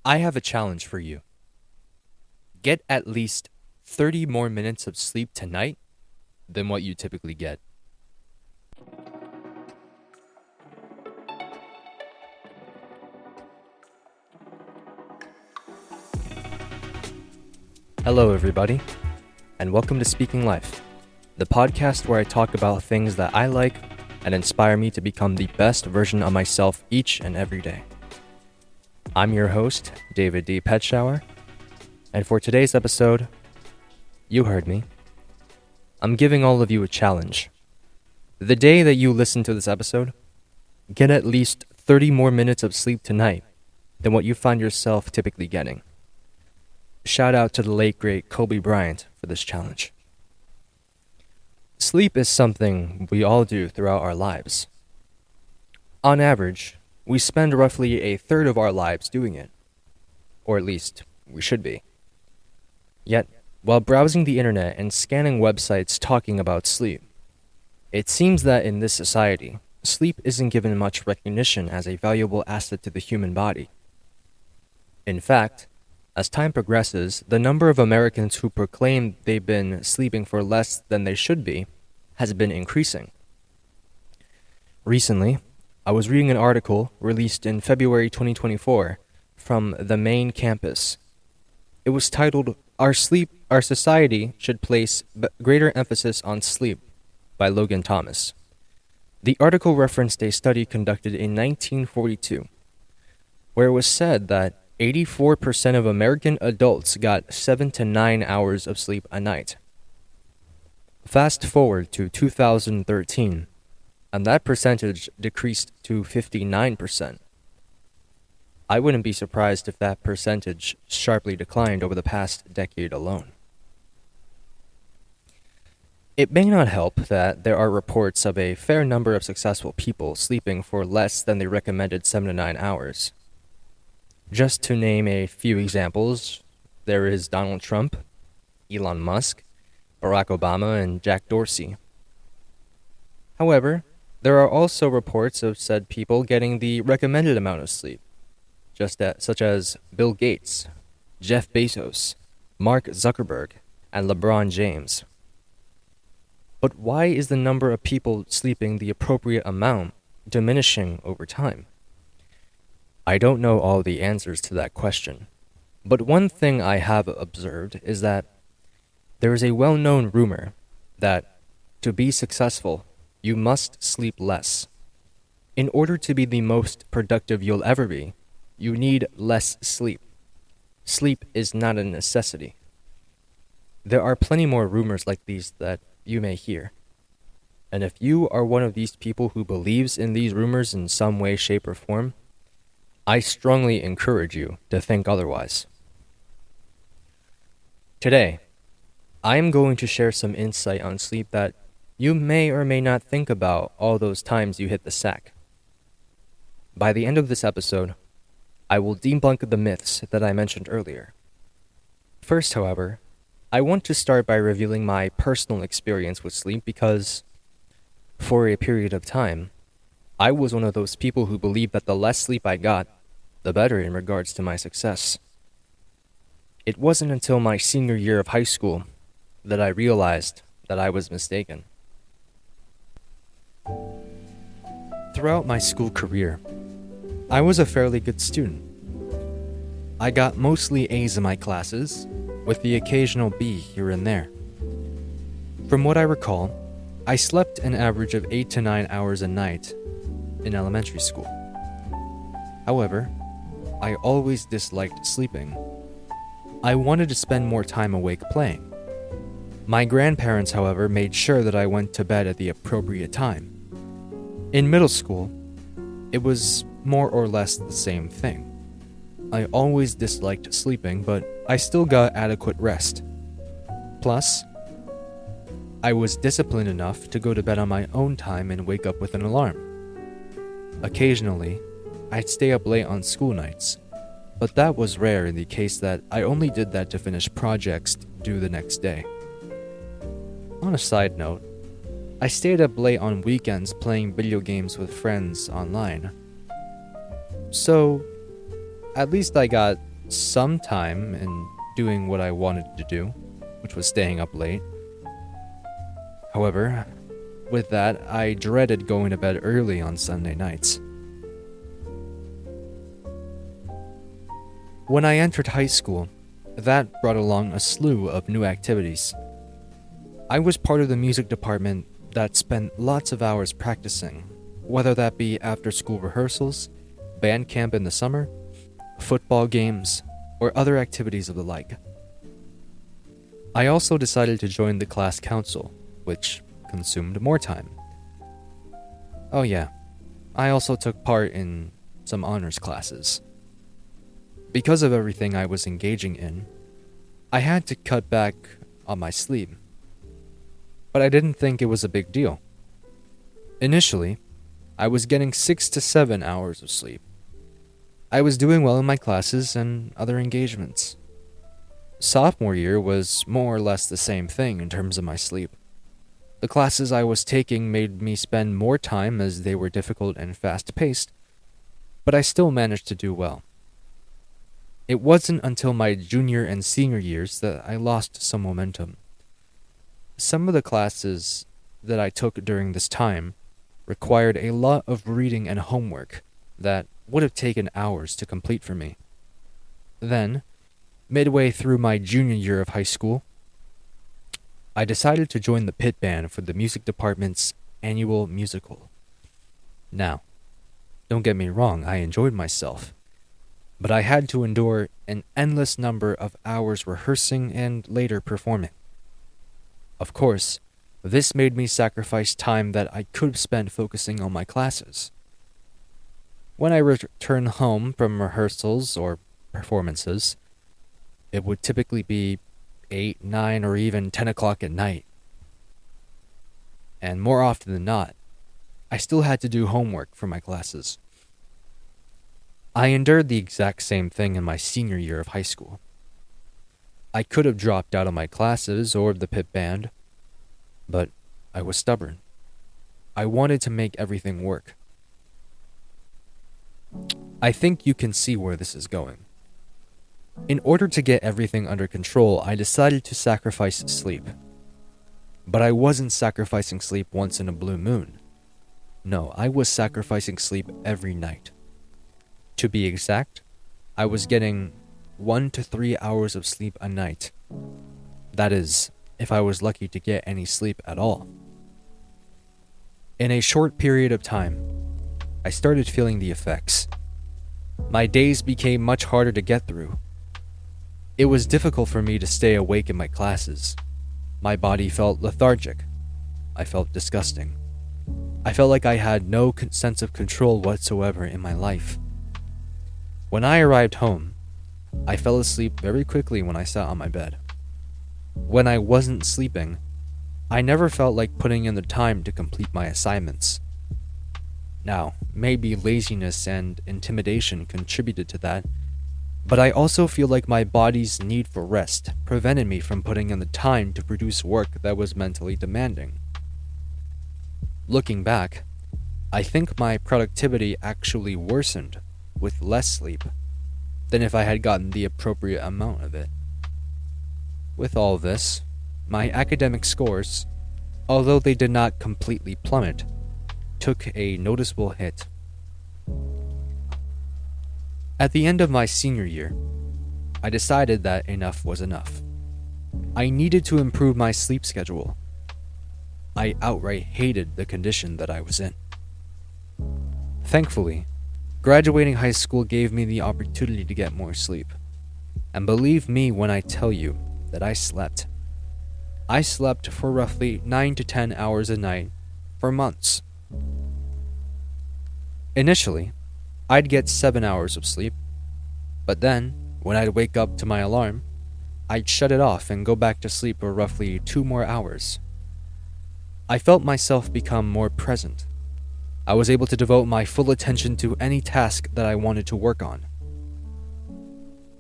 I have a challenge for you. Get at least 30 more minutes of sleep tonight than what you typically get. Hello, everybody, and welcome to Speaking Life, the podcast where I talk about things that I like and inspire me to become the best version of myself each and every day. I'm your host, David D. Petshower, and for today's episode, you heard me, I'm giving all of you a challenge. The day that you listen to this episode, get at least 30 more minutes of sleep tonight than what you find yourself typically getting. Shout out to the late great Kobe Bryant for this challenge. Sleep is something we all do throughout our lives. On average, we spend roughly a third of our lives doing it. Or at least, we should be. Yet, while browsing the internet and scanning websites talking about sleep, it seems that in this society, sleep isn't given much recognition as a valuable asset to the human body. In fact, as time progresses, the number of Americans who proclaim they've been sleeping for less than they should be has been increasing. Recently, I was reading an article released in February 2024 from the Maine campus. It was titled, Our Society Should Place Greater Emphasis on Sleep by Logan Thomas. The article referenced a study conducted in 1942, where it was said that 84% of American adults got 7 to 9 hours of sleep a night. Fast forward to 2013, and that percentage decreased to 59%. I wouldn't be surprised if that percentage sharply declined over the past decade alone. It may not help that there are reports of a fair number of successful people sleeping for less than the recommended 7 to 9 hours. Just to name a few examples, there is Donald Trump, Elon Musk, Barack Obama, and Jack Dorsey. However, there are also reports of said people getting the recommended amount of sleep, such as Bill Gates, Jeff Bezos, Mark Zuckerberg, and LeBron James. But why is the number of people sleeping the appropriate amount diminishing over time? I don't know all the answers to that question, but one thing I have observed is that there is a well-known rumor that to be successful, you must sleep less. In order to be the most productive you'll ever be, you need less sleep. Sleep is not a necessity. There are plenty more rumors like these that you may hear. And if you are one of these people who believes in these rumors in some way, shape, or form, I strongly encourage you to think otherwise. Today, I am going to share some insight on sleep that you may or may not think about all those times you hit the sack. By the end of this episode, I will debunk the myths that I mentioned earlier. First, however, I want to start by revealing my personal experience with sleep because, for a period of time, I was one of those people who believed that the less sleep I got, the better in regards to my success. It wasn't until my senior year of high school that I realized that I was mistaken. Throughout my school career, I was a fairly good student. I got mostly A's in my classes, with the occasional B here and there. From what I recall, I slept an average of 8 to 9 hours a night in elementary school. However, I always disliked sleeping. I wanted to spend more time awake playing. My grandparents, however, made sure that I went to bed at the appropriate time. In middle school, it was more or less the same thing. I always disliked sleeping, but I still got adequate rest. Plus, I was disciplined enough to go to bed on my own time and wake up with an alarm. Occasionally, I'd stay up late on school nights, but that was rare in the case that I only did that to finish projects due the next day. On a side note, I stayed up late on weekends playing video games with friends online. So, at least I got some time in doing what I wanted to do, which was staying up late. However, with that, I dreaded going to bed early on Sunday nights. When I entered high school, that brought along a slew of new activities. I was part of the music department that spent lots of hours practicing, whether that be after school rehearsals, band camp in the summer, football games, or other activities of the like. I also decided to join the class council, which consumed more time. Oh yeah, I also took part in some honors classes. Because of everything I was engaging in, I had to cut back on my sleep. But I didn't think it was a big deal. Initially, I was getting 6 to 7 hours of sleep. I was doing well in my classes and other engagements. Sophomore year was more or less the same thing in terms of my sleep. The classes I was taking made me spend more time as they were difficult and fast-paced, but I still managed to do well. It wasn't until my junior and senior years that I lost some momentum. Some of the classes that I took during this time required a lot of reading and homework that would have taken hours to complete for me. Then, midway through my junior year of high school, I decided to join the pit band for the music department's annual musical. Now, don't get me wrong, I enjoyed myself, but I had to endure an endless number of hours rehearsing and later performing. Of course, this made me sacrifice time that I could have spent focusing on my classes. When I returned home from rehearsals or performances, it would typically be 8, 9, or even 10 o'clock at night. And more often than not, I still had to do homework for my classes. I endured the exact same thing in my senior year of high school. I could have dropped out of my classes or the pit band, but I was stubborn. I wanted to make everything work. I think you can see where this is going. In order to get everything under control, I decided to sacrifice sleep. But I wasn't sacrificing sleep once in a blue moon. No, I was sacrificing sleep every night. To be exact, I was getting 1 to 3 hours of sleep a night. That is, if I was lucky to get any sleep at all. In a short period of time, I started feeling the effects. My days became much harder to get through. It was difficult for me to stay awake in my classes. My body felt lethargic. I felt disgusting. I felt like I had no sense of control whatsoever in my life. When I arrived home, I fell asleep very quickly when I sat on my bed. When I wasn't sleeping, I never felt like putting in the time to complete my assignments. Now, maybe laziness and intimidation contributed to that, but I also feel like my body's need for rest prevented me from putting in the time to produce work that was mentally demanding. Looking back, I think my productivity actually worsened with less sleep than if I had gotten the appropriate amount of it. With all this, my academic scores, although they did not completely plummet, took a noticeable hit. At the end of my senior year, I decided that enough was enough. I needed to improve my sleep schedule. I outright hated the condition that I was in. Thankfully, graduating high school gave me the opportunity to get more sleep. And believe me when I tell you that I slept. I slept for roughly 9 to 10 hours a night for months. Initially, I'd get 7 hours of sleep, but then, when I'd wake up to my alarm, I'd shut it off and go back to sleep for roughly 2 more hours. I felt myself become more present. I was able to devote my full attention to any task that I wanted to work on.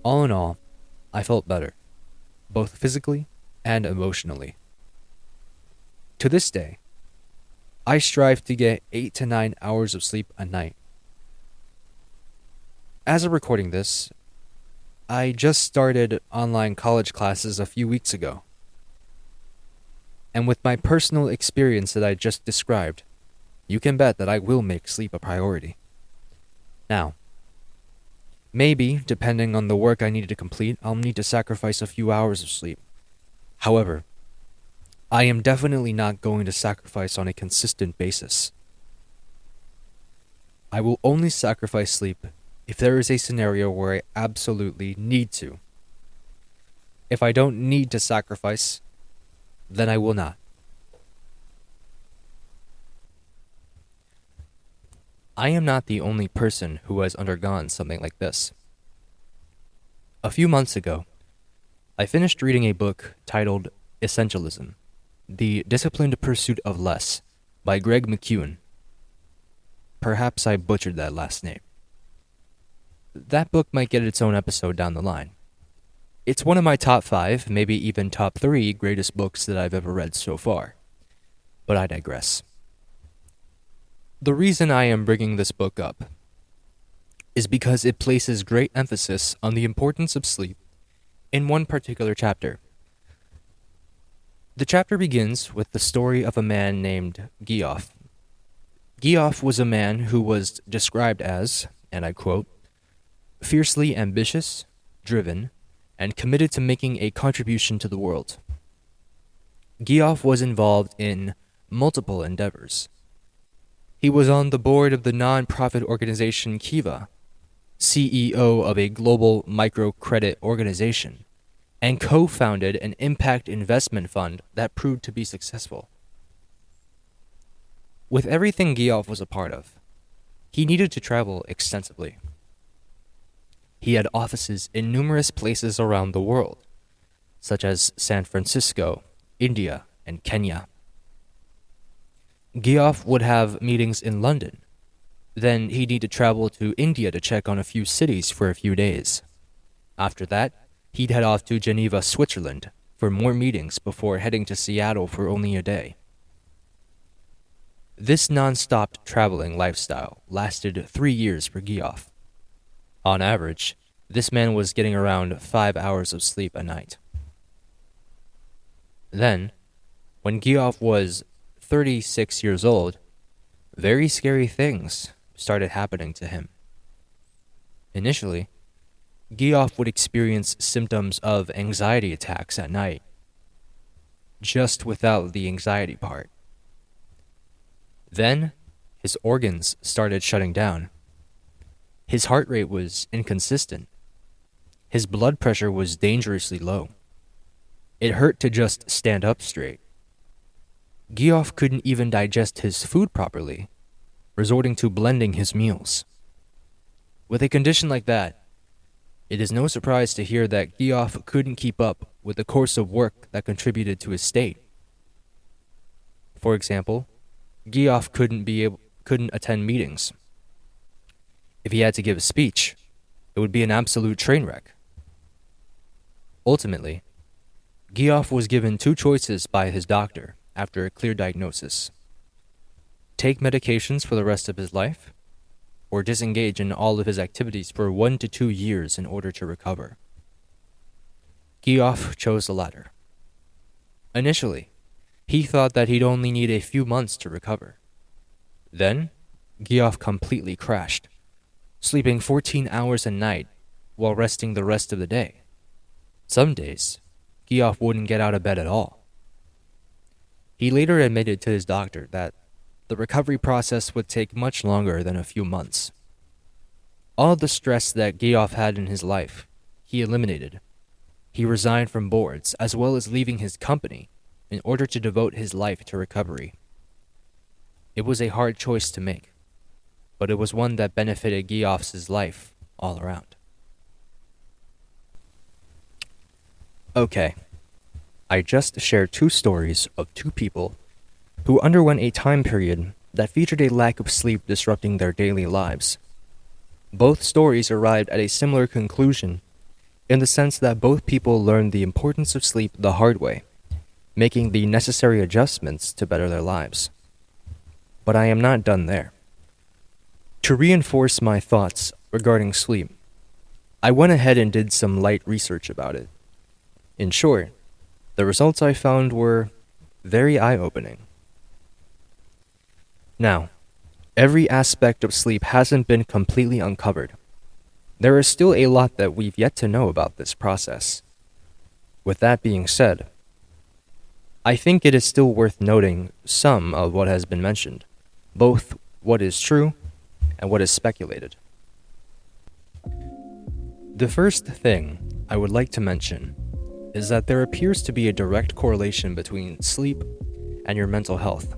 All in all, I felt better, both physically and emotionally. To this day, I strive to get 8 to 9 hours of sleep a night. As of recording this, I just started online college classes a few weeks ago. And with my personal experience that I just described, you can bet that I will make sleep a priority. Now, maybe, depending on the work I need to complete, I'll need to sacrifice a few hours of sleep. However, I am definitely not going to sacrifice on a consistent basis. I will only sacrifice sleep if there is a scenario where I absolutely need to. If I don't need to sacrifice, then I will not. I am not the only person who has undergone something like this. A few months ago, I finished reading a book titled Essentialism: The Disciplined Pursuit of Less by Greg McKeown. Perhaps I butchered that last name. That book might get its own episode down the line. It's one of my top 5, maybe even top 3 greatest books that I've ever read so far. But I digress. The reason I am bringing this book up is because it places great emphasis on the importance of sleep in one particular chapter. The chapter begins with the story of a man named Geoff. Geoff was a man who was described as, and I quote, fiercely ambitious, driven, and committed to making a contribution to the world. Geoff was involved in multiple endeavors. He was on the board of the non-profit organization Kiva, CEO of a global microcredit organization, and co-founded an impact investment fund that proved to be successful. With everything Geoff was a part of, he needed to travel extensively. He had offices in numerous places around the world, such as San Francisco, India, and Kenya. Geoff would have meetings in London. Then he'd need to travel to India to check on a few cities for a few days. After that, he'd head off to Geneva, Switzerland, for more meetings before heading to Seattle for only a day. This non-stop traveling lifestyle lasted 3 years for Geoff. On average, this man was getting around 5 hours of sleep a night. Then, when Geoff was 36 years old, very scary things started happening to him. Initially, Geoff would experience symptoms of anxiety attacks at night, just without the anxiety part. Then, his organs started shutting down. His heart rate was inconsistent. His blood pressure was dangerously low. It hurt to just stand up straight. Geoff couldn't even digest his food properly, resorting to blending his meals. With a condition like that, it is no surprise to hear that Geoff couldn't keep up with the course of work that contributed to his state. For example, Geoff couldn't attend meetings. If he had to give a speech, it would be an absolute train wreck. Ultimately, Geoff was given 2 choices by his doctor after a clear diagnosis: take medications for the rest of his life, or disengage in all of his activities for 1 to 2 years in order to recover. Geoff chose the latter. Initially, he thought that he'd only need a few months to recover. Then, Geoff completely crashed, sleeping 14 hours a night while resting the rest of the day. Some days, Geoff wouldn't get out of bed at all. He later admitted to his doctor that the recovery process would take much longer than a few months. All the stress that Geoff had in his life, he eliminated. He resigned from boards, as well as leaving his company, in order to devote his life to recovery. It was a hard choice to make, but it was one that benefited Geoff's life all around. Okay, I just shared 2 stories of 2 people who underwent a time period that featured a lack of sleep disrupting their daily lives. Both stories arrived at a similar conclusion, in the sense that both people learned the importance of sleep the hard way, making the necessary adjustments to better their lives. But I am not done there. To reinforce my thoughts regarding sleep, I went ahead and did some light research about it. In short, the results I found were very eye-opening. Now, every aspect of sleep hasn't been completely uncovered. There is still a lot that we've yet to know about this process. With that being said, I think it is still worth noting some of what has been mentioned, both what is true and what is speculated. The first thing I would like to mention is that there appears to be a direct correlation between sleep and your mental health.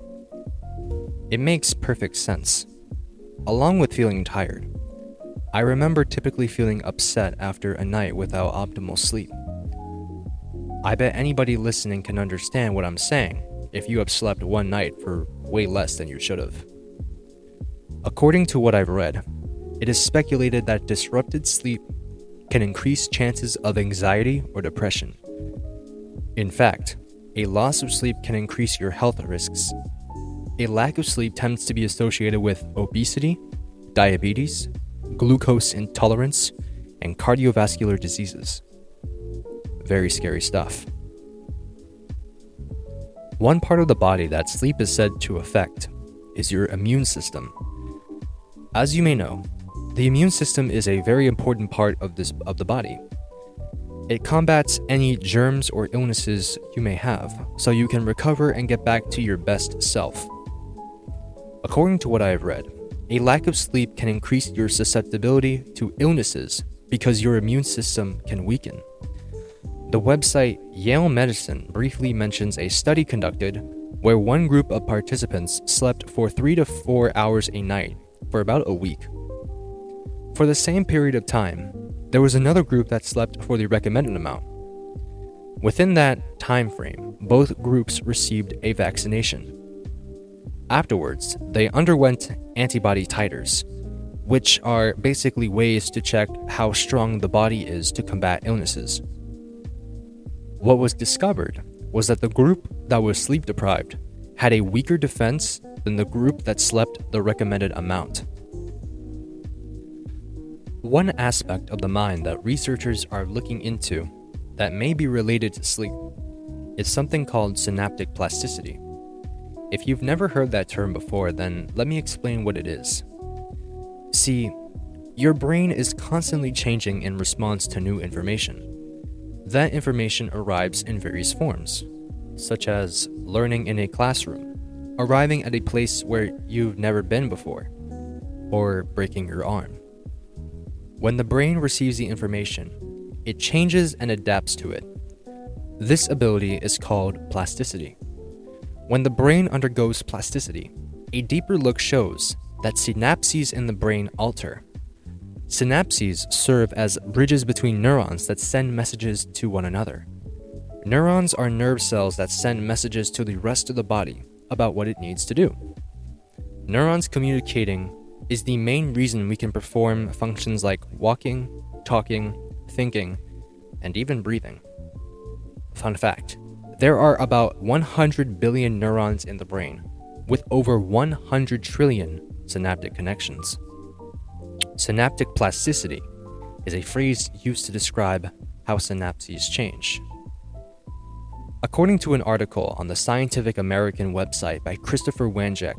It makes perfect sense. Along with feeling tired, I remember typically feeling upset after a night without optimal sleep. I bet anybody listening can understand what I'm saying if you have slept one night for way less than you should have. According to what I've read, it is speculated that disrupted sleep can increase chances of anxiety or depression. In fact, a loss of sleep can increase your health risks. A lack of sleep tends to be associated with obesity, diabetes, glucose intolerance, and cardiovascular diseases. Very scary stuff. One part of the body that sleep is said to affect is your immune system. As you may know, the immune system is a very important part of the body. It combats any germs or illnesses you may have, so you can recover and get back to your best self. According to what I have read, a lack of sleep can increase your susceptibility to illnesses because your immune system can weaken. The website Yale Medicine briefly mentions a study conducted where one group of participants slept for 3 to 4 hours a night for about a week. For the same period of time, there was another group that slept for the recommended amount. Within that time frame, both groups received a vaccination. Afterwards, they underwent antibody titers, which are basically ways to check how strong the body is to combat illnesses. What was discovered was that the group that was sleep deprived had a weaker defense than the group that slept the recommended amount. One aspect of the mind that researchers are looking into that may be related to sleep is something called synaptic plasticity. If you've never heard that term before, then let me explain what it is. See, your brain is constantly changing in response to new information. That information arrives in various forms, such as learning in a classroom, arriving at a place where you've never been before, or breaking your arm. When the brain receives the information, it changes and adapts to it. This ability is called plasticity. When the brain undergoes plasticity, a deeper look shows that synapses in the brain alter. Synapses serve as bridges between neurons that send messages to one another. Neurons are nerve cells that send messages to the rest of the body about what it needs to do. Neurons communicating is the main reason we can perform functions like walking, talking, thinking, and even breathing. Fun fact, there are about 100 billion neurons in the brain, with over 100 trillion synaptic connections. Synaptic plasticity is a phrase used to describe how synapses change. According to an article on the Scientific American website by Christopher Wanjek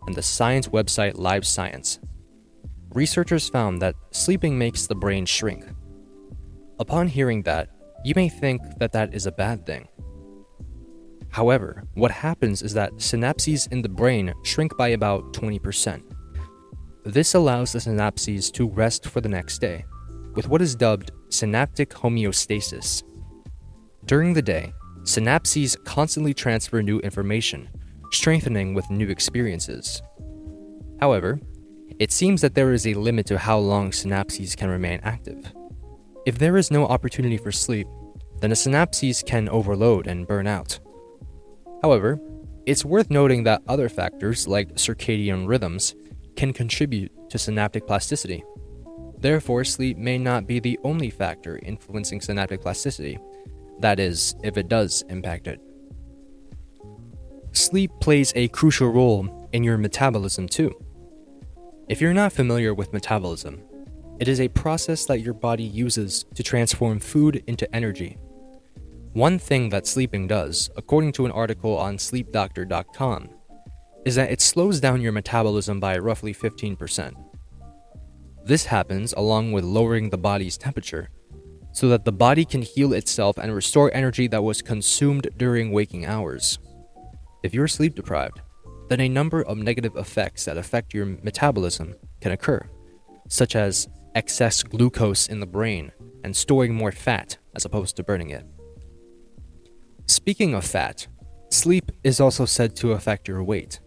and the science website Live Science, researchers found that sleeping makes the brain shrink. Upon hearing that, you may think that that is a bad thing. However, what happens is that synapses in the brain shrink by about 20%. This allows the synapses to rest for the next day, with what is dubbed synaptic homeostasis. During the day, synapses constantly transfer new information, strengthening with new experiences. However, it seems that there is a limit to how long synapses can remain active. If there is no opportunity for sleep, then the synapses can overload and burn out. However, it's worth noting that other factors like circadian rhythms can contribute to synaptic plasticity. Therefore, sleep may not be the only factor influencing synaptic plasticity, that is, if it does impact it. Sleep plays a crucial role in your metabolism too. If you're not familiar with metabolism, It is a process that your body uses to transform food into energy. One thing that sleeping does, according to an article on sleepdoctor.com, is that it slows down your metabolism by roughly 15%. This happens along with lowering the body's temperature, so that the body can heal itself and restore energy that was consumed during waking hours. If you're sleep deprived, then a number of negative effects that affect your metabolism can occur, such as excess glucose in the brain and storing more fat as opposed to burning it. Speaking of fat, sleep is also said to affect your weight.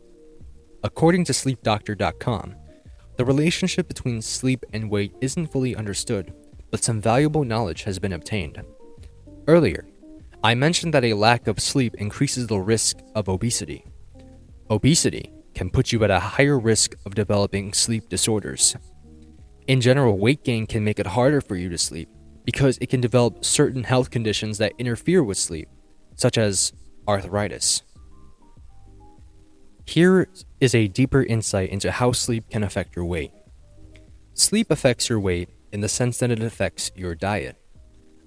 According to sleepdoctor.com, the relationship between sleep and weight isn't fully understood, but some valuable knowledge has been obtained. Earlier, I mentioned that a lack of sleep increases the risk of obesity. Obesity can put you at a higher risk of developing sleep disorders. In general, weight gain can make it harder for you to sleep because it can develop certain health conditions that interfere with sleep, such as arthritis. Here is a deeper insight into how sleep can affect your weight. Sleep affects your weight in the sense that it affects your diet.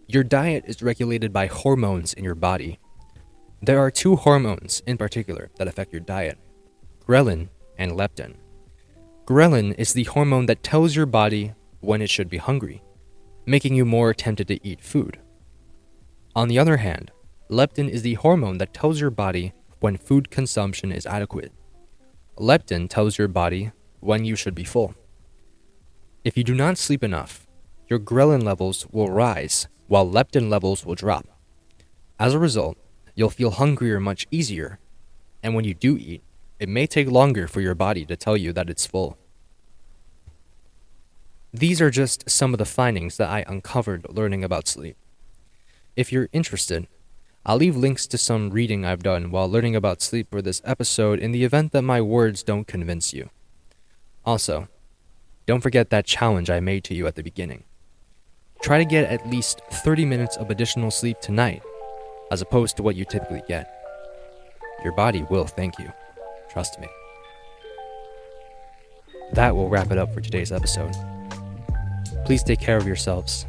Your diet is regulated by hormones in your body. There are two hormones in particular that affect your diet: ghrelin and leptin. Ghrelin is the hormone that tells your body when it should be hungry, making you more tempted to eat food. On the other hand, leptin is the hormone that tells your body when food consumption is adequate. Leptin tells your body when you should be full. If you do not sleep enough, your ghrelin levels will rise while leptin levels will drop. As a result, you'll feel hungrier much easier, and when you do eat, it may take longer for your body to tell you that it's full. These are just some of the findings that I uncovered learning about sleep. If you're interested, I'll leave links to some reading I've done while learning about sleep for this episode in the event that my words don't convince you. Also, don't forget that challenge I made to you at the beginning. Try to get at least 30 minutes of additional sleep tonight, as opposed to what you typically get. Your body will thank you. Trust me. That will wrap it up for today's episode. Please take care of yourselves,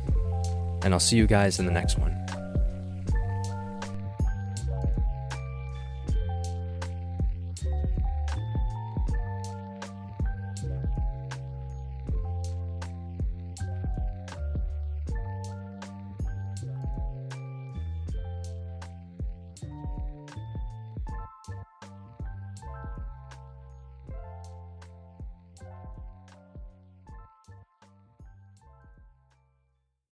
and I'll see you guys in the next one.